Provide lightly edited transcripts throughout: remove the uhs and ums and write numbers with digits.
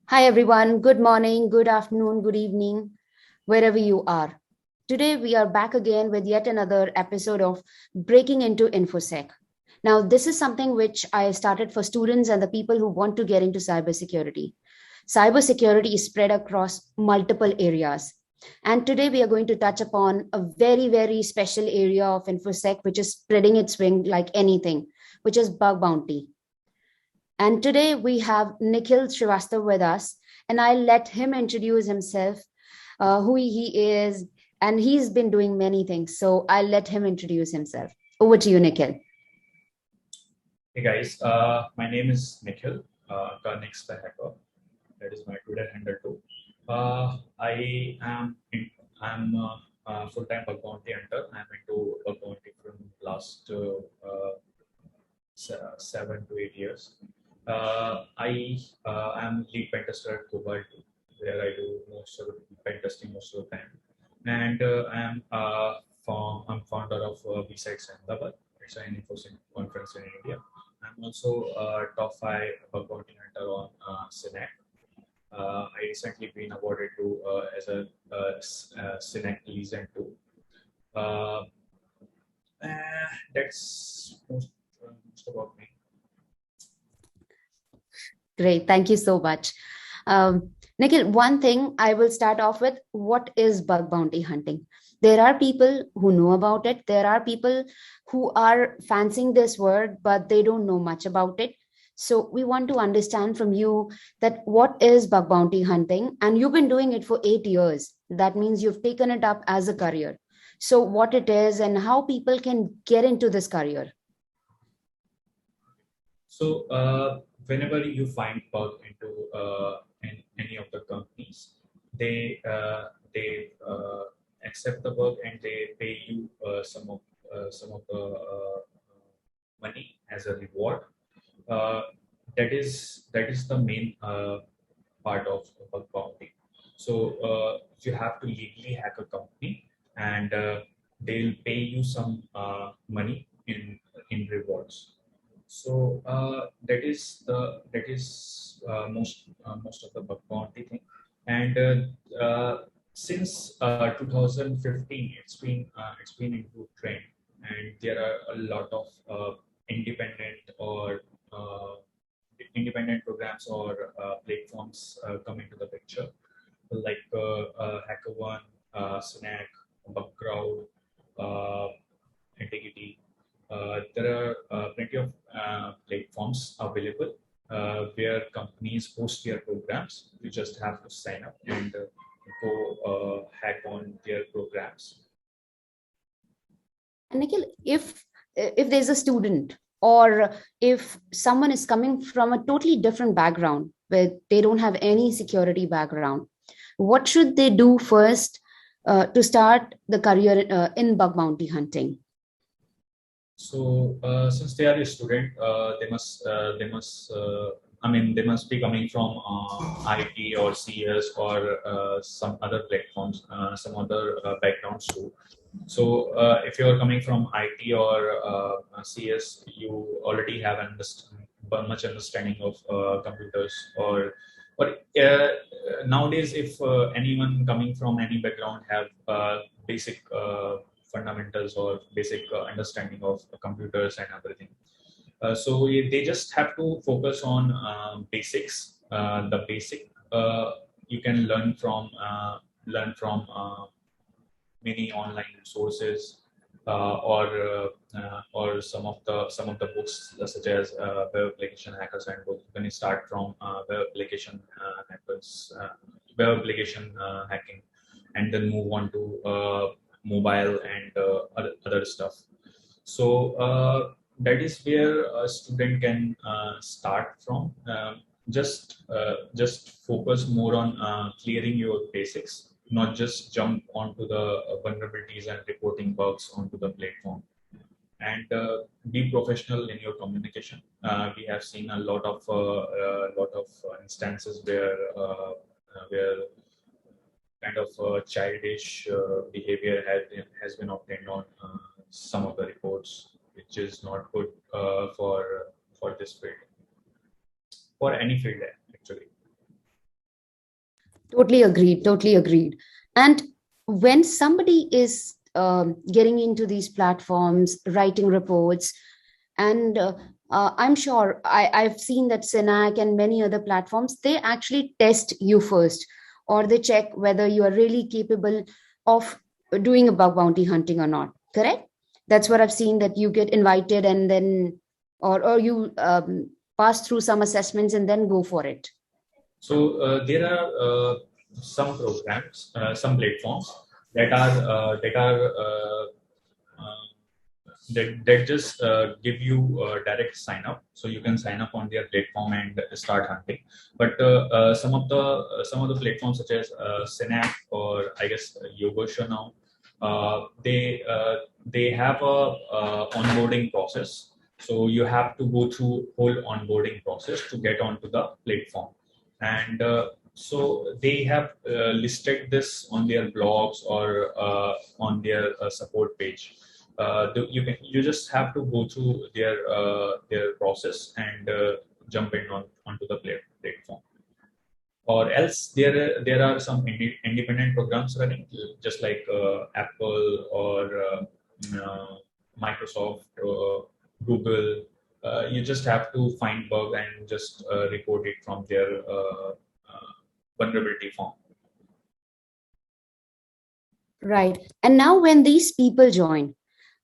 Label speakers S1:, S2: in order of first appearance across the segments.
S1: Hi, everyone. Good morning, good afternoon, good evening, wherever you are. Today, we are back again with yet another episode of Breaking into InfoSec. Now, this is something which I started for students and the people who want to get into cybersecurity. Cybersecurity is spread across multiple areas. And today, we are going to touch upon a very, very special area of InfoSec, which is spreading its wing like anything, which is bug bounty. And today we have Nikhil Srivastava with us, and I'll let him introduce himself, who he is, and he's been doing many things. So I'll let him introduce himself. Over to you, Nikhil.
S2: Hey guys, my name is Nikhil, Karnix the Hacker. That is my Twitter handle too. I'm a full-time bug bounty hunter. I'm into bug bounty from last 7 to 8 years. I am lead pen tester at Cobalt, where I do most of the pen testing most of the time. And I'm founder of B-Sides Ahmedabad. It's an InfoSec conference in India. I'm also top 5 bug bounty hunter on Synac. I recently been awarded to as a Synac Legend too. Uh, that's most about me.
S1: Great. Thank you so much. Nikhil, one thing I will start off with: what is bug bounty hunting? There are people who know about it. There are people who are fancying this word, but they don't know much about it. So we want to understand from you that what is bug bounty hunting, and you've been doing it for 8 years. That means you've taken it up as a career. So what it is and how people can get into this career.
S2: So whenever you find bug into in any of the companies, they accept the bug and they pay you some of the money as a reward. Uh, that is the main part of bug bounty. So you have to legally hack a company, and they'll pay you some money in rewards. So that is most of the bug bounty thing, and since 2015, it's been into trend, and there are a lot of independent or uh, independent programs or platforms come into the picture, like HackerOne, Snack, Bugcrowd, uh, Integrity. There are plenty of platforms available where companies host their programs. You just have to sign up and go hack on their programs.
S1: And Nikhil, if there's a student or if someone is coming from a totally different background where they don't have any security background, what should they do first to start the career in bug bounty hunting?
S2: So since they are a student, they must be coming from IT or CS or some other platforms, some other backgrounds too. So if you are coming from IT or CS, you already have much understanding of computers, or nowadays, if anyone coming from any background have basic fundamentals or basic understanding of computers and everything. They just have to focus on basics. The basic you can learn from many online resources, or some of the books, such as web application hackers handbook. When you start from web application hacking, and then move on to mobile and other stuff. So that is where a student can start from. Just focus more on clearing your basics, not just jump onto the vulnerabilities and reporting bugs onto the platform. And be professional in your communication. We have seen a lot of instances where kind of childish behavior has been obtained on some of the reports, which is not good for this field, for any field actually.
S1: Totally agreed. Totally agreed. And when somebody is getting into these platforms, writing reports, and I'm sure I've seen that Synac and many other platforms, they actually test you first, or they check whether you are really capable of doing a bug bounty hunting or not. Correct? That's what I've seen, that you get invited and then, or you pass through some assessments and then go for it.
S2: So there are some programs, some platforms that just give you direct sign up, so you can sign up on their platform and start hunting. But some of the platforms such as Synapse, or I guess Yogosha now, they have a onboarding process. So you have to go through whole onboarding process to get onto the platform, and so they have listed this on their blogs or on their support page. You just have to go through their process and jump in onto the platform. Or else there are some independent programs running, just like Apple or Microsoft or Google. You just have to find bug and just report it from their vulnerability form.
S1: Right. And now, when these people join,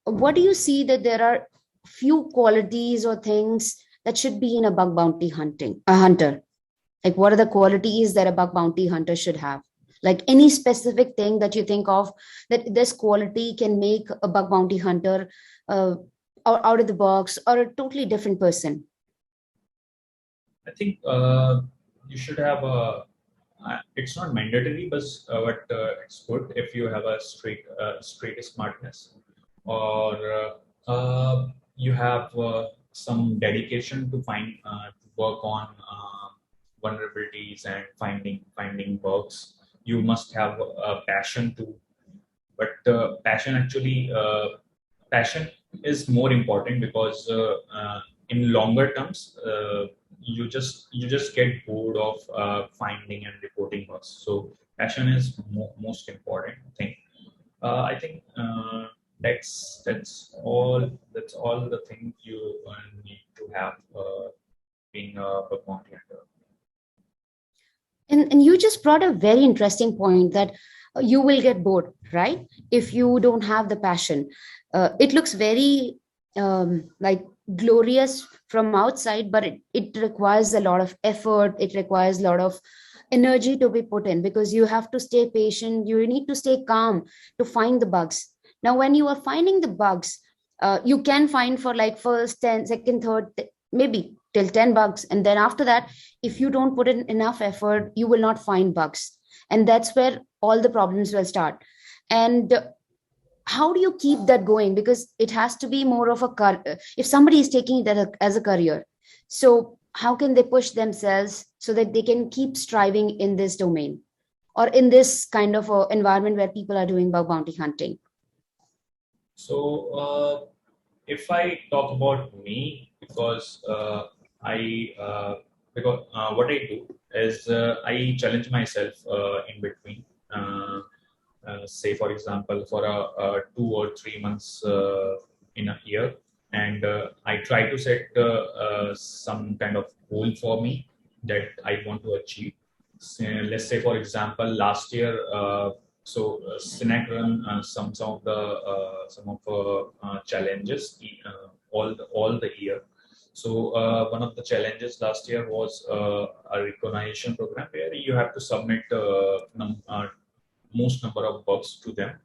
S1: what do you see that there are few qualities or things that should be in a bug bounty hunter? Like, what are the qualities that a bug bounty hunter should have? Like, any specific thing that you think of that this quality can make a bug bounty hunter uh, out of the box or a totally different person?
S2: I think you should have a. It's not mandatory, but it's good if you have a straight smartness, or you have some dedication to work on vulnerabilities and finding bugs. You must have a passion to, but passion is more important, because in longer terms you just get bored of finding and reporting bugs. So passion is most important thing. I think that's all the thing you need to have being a bounty hunter.
S1: And you just brought a very interesting point that you will get bored, right? If you don't have the passion. It looks very like glorious from outside, but it requires a lot of effort. It requires a lot of energy to be put in, because you have to stay patient. You need to stay calm to find the bugs. Now, when you are finding the bugs, you can find for like first, 10, second, third, maybe till 10 bugs. And then after that, if you don't put in enough effort, you will not find bugs. And that's where all the problems will start. And how do you keep that going? Because it has to be more of if somebody is taking it as a career, so how can they push themselves so that they can keep striving in this domain, or in this kind of environment where people are doing bug bounty hunting?
S2: So if I talk about me, I what I do is I challenge myself in between. Say, for example, for a 2 or 3 months in a year, and I try to set some kind of goal for me that I want to achieve. So, let's say, for example, last year, Synac run some of challenges all the year. So one of the challenges last year was a recognition program, where you have to submit most number of bugs to them,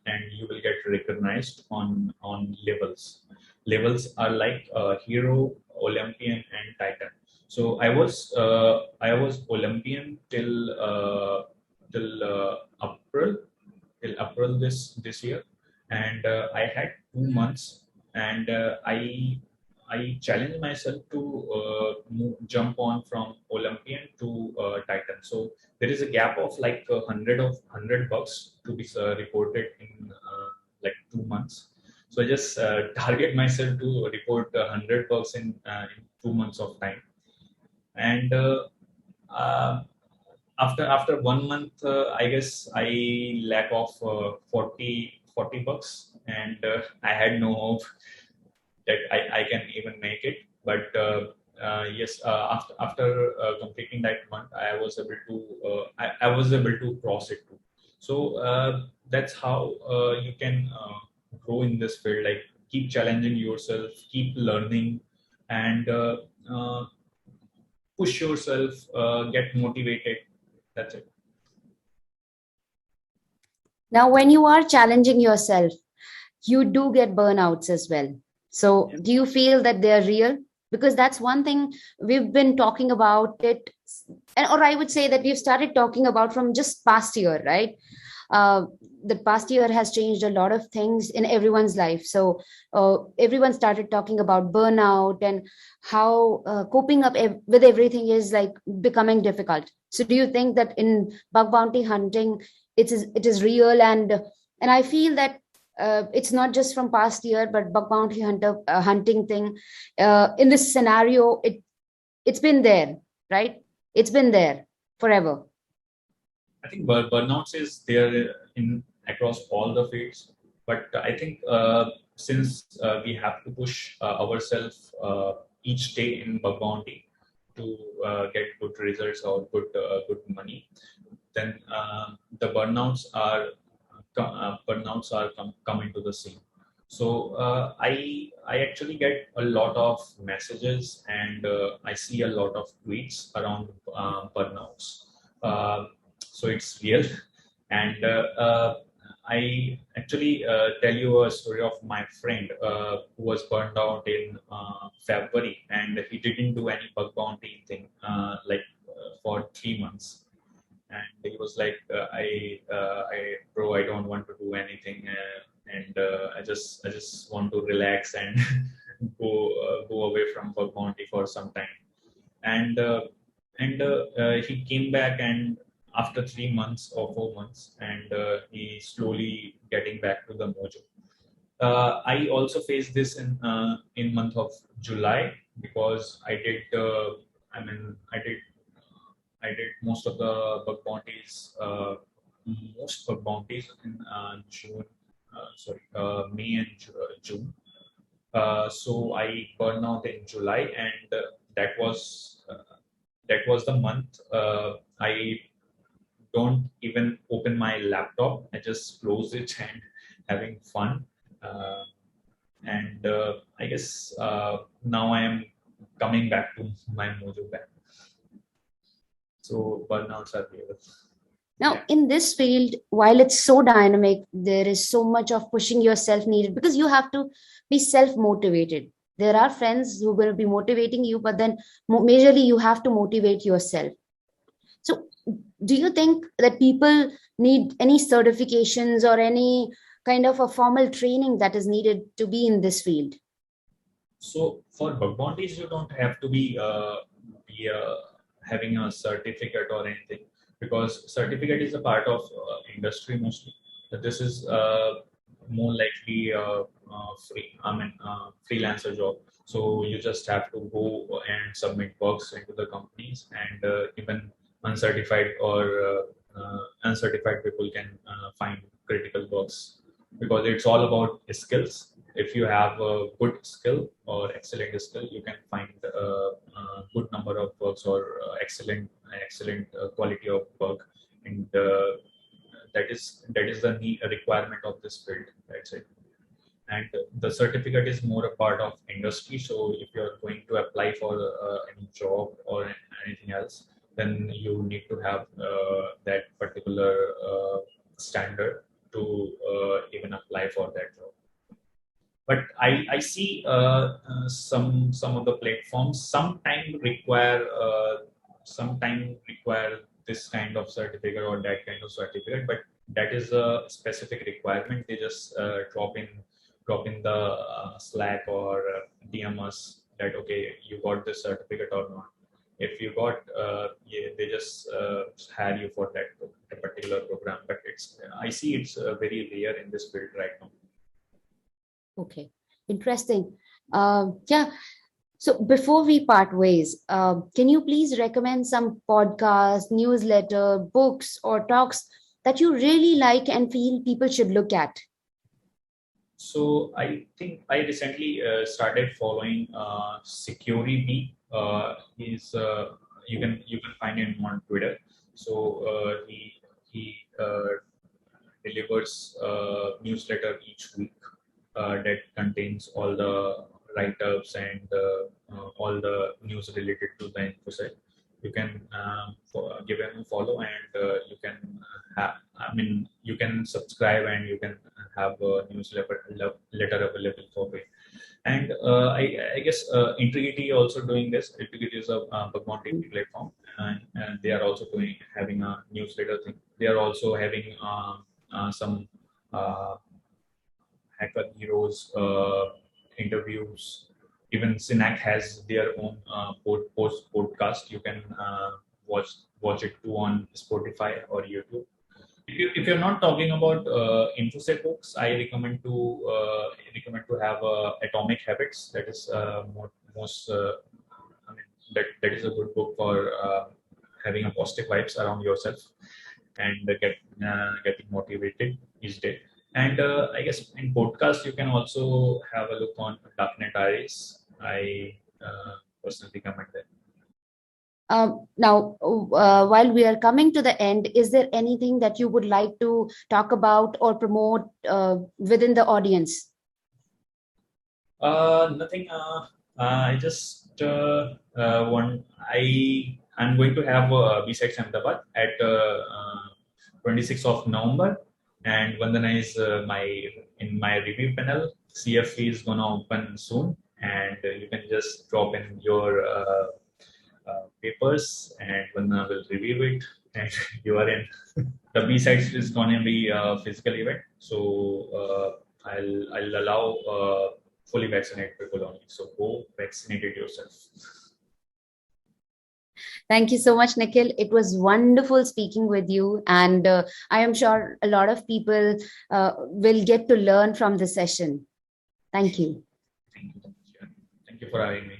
S2: and you will get recognized on levels. Levels are like hero, Olympian, and Titan. So I was Olympian till April this year, and I had 2 months, and I challenged myself to jump on from Olympian to Titan. So there is a gap of like 100 bucks to be reported in like 2 months. So I just target myself to report 100 bucks in 2 months of time, and uh, after 1 month, I guess I lack of 40 bucks, and I had no hope that I can even make it. But yes, after completing that month, I was able to cross it too. So that's how you can grow in this field. Like keep challenging yourself, keep learning, and uh, push yourself, get motivated. That's it.
S1: Now, when you are challenging yourself, you do get burnouts as well. So,
S2: Yeah.
S1: do you feel that they're real? Because that's one thing we've been talking about it, or I would say that we've started talking about from just past year, right? uh, the past year has changed a lot of things in everyone's life. So everyone started talking about burnout and how coping up with everything is like becoming difficult. So do you think that in bug bounty hunting, it is real? And I feel that it's not just from past year, but bug bounty hunting thing. In this scenario, it's been there, right? It's been there forever.
S2: I think burnouts is there in across all the fields, but I think since we have to push ourselves each day in bug bounty to get good results or good money, then the burnouts are come into the scene. So I actually get a lot of messages, and I see a lot of tweets around burnouts. So it's real, and I actually tell you a story of my friend who was burned out in February, and he didn't do any bug bounty thing for 3 months, and he was like, bro, I don't want to do anything, and I just want to relax and go away from bug bounty for some time, and he came back, and after 3 months or 4 months, and he slowly getting back to the mojo. I also faced this in month of July, because I did most of the bug bounties, most bug bounties in May and June. So I burned out in July, and that was the month I don't even open my laptop. I just close it and having fun. Uh, and I guess now I am coming back to my mojo back. So burnouts are real.
S1: Now, in this field, while it's so dynamic, there is so much of pushing yourself needed because you have to be self motivated. There are friends who are going to be motivating you, but then majorly you have to motivate yourself. So, do you think that people need any certifications or any kind of a formal training that is needed to be in this field?
S2: So for bug bounties, you don't have to be having a certificate or anything, because certificate is a part of industry mostly. But this is more likely freelancer job. So you just have to go and submit works into the companies, and even uncertified people can find critical works, because it's all about skills. If you have a good skill or excellent skill, you can find a good number of works, or excellent quality of work, and that is the requirement of this field. That's it. And the certificate is more a part of industry. So if you're going to apply for any job or anything else, then you need to have that particular standard to even apply for that job. But I see some of the platforms sometime require this kind of certificate or that kind of certificate, but that is a specific requirement. They just drop in the Slack or DM us that okay, you got this certificate or not. If you got, yeah, they just hire you for that particular program. But I see it's very rare in this field right now.
S1: Okay, interesting. Yeah, So before we part ways, can you please recommend some podcast, newsletter, books, or talks that you really like and feel people should look at?
S2: So I think I recently started following Security B. He's you can find him on Twitter. So he delivers a newsletter each week that contains all the write-ups and all the news related to the InfoSec. You can give him a follow, and you can have. I mean, you can subscribe and you can have a newsletter letter available for free. And I guess Integrity also doing this. Integrity is a bug bounty platform, and they are also having a newsletter thing. They are also having some uh, hacker heroes interviews. Even Synac has their own podcast. You can watch it too on Spotify or YouTube. If you're not talking about InfoSec books, I recommend to have Atomic Habits. That is most I mean that is a good book for having a positive vibes around yourself and getting motivated each day. And I guess in podcast you can also have a look on Darknet Diaries. I personally recommend that.
S1: Now, while we are coming to the end, is there anything that you would like to talk about or promote within the audience?
S2: Nothing. I just want. I'm going to have B-Sex Ahmedabad at 26th of November, and Vandana is in my review panel. CFP is gonna open soon, and you can just drop in your papers, and Vandana will review it, and you are in. The B-Sides is gonna be a physical event, so I'll allow fully vaccinated people only. So go vaccinate it yourself.
S1: Thank you so much, Nikhil. It was wonderful speaking with you. And I am sure a lot of people will get to learn from this session. Thank you.
S2: Thank you. Thank you for having me.